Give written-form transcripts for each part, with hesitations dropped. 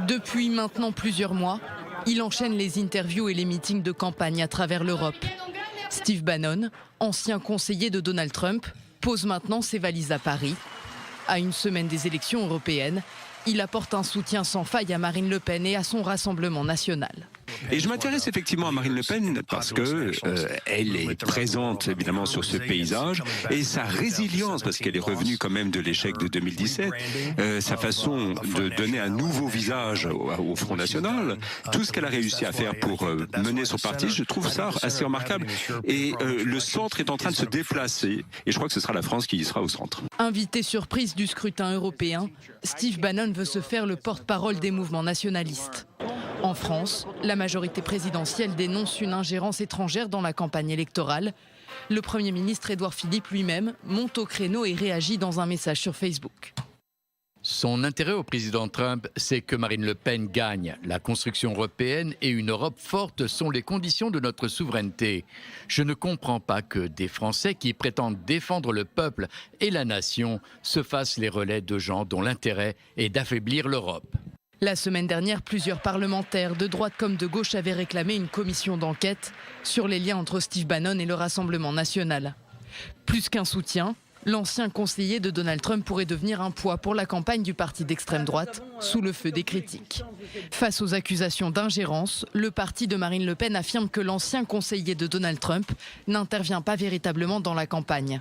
Depuis maintenant plusieurs mois, il enchaîne les interviews et les meetings de campagne à travers l'Europe. Steve Bannon, ancien conseiller de Donald Trump, pose maintenant ses valises à Paris. À une semaine des élections européennes, il apporte un soutien sans faille à Marine Le Pen et à son Rassemblement national. Et je m'intéresse effectivement à Marine Le Pen parce que elle est présente évidemment sur ce paysage et sa résilience, parce qu'elle est revenue quand même de l'échec de 2017, sa façon de donner un nouveau visage au Front National, tout ce qu'elle a réussi à faire pour mener son parti, je trouve ça assez remarquable. Et le centre est en train de se déplacer et je crois que ce sera la France qui y sera au centre. Invité surprise du scrutin européen, Steve Bannon veut se faire le porte-parole des mouvements nationalistes. En France, la majorité présidentielle dénonce une ingérence étrangère dans la campagne électorale. Le Premier ministre Édouard Philippe lui-même monte au créneau et réagit dans un message sur Facebook. Son intérêt au président Trump, c'est que Marine Le Pen gagne. La construction européenne et une Europe forte sont les conditions de notre souveraineté. Je ne comprends pas que des Français qui prétendent défendre le peuple et la nation se fassent les relais de gens dont l'intérêt est d'affaiblir l'Europe. La semaine dernière, plusieurs parlementaires, de droite comme de gauche, avaient réclamé une commission d'enquête sur les liens entre Steve Bannon et le Rassemblement national. Plus qu'un soutien, l'ancien conseiller de Donald Trump pourrait devenir un poids pour la campagne du parti d'extrême droite, sous le feu des critiques. Face aux accusations d'ingérence, le parti de Marine Le Pen affirme que l'ancien conseiller de Donald Trump n'intervient pas véritablement dans la campagne.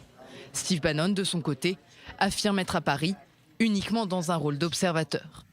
Steve Bannon, de son côté, affirme être à Paris, uniquement dans un rôle d'observateur.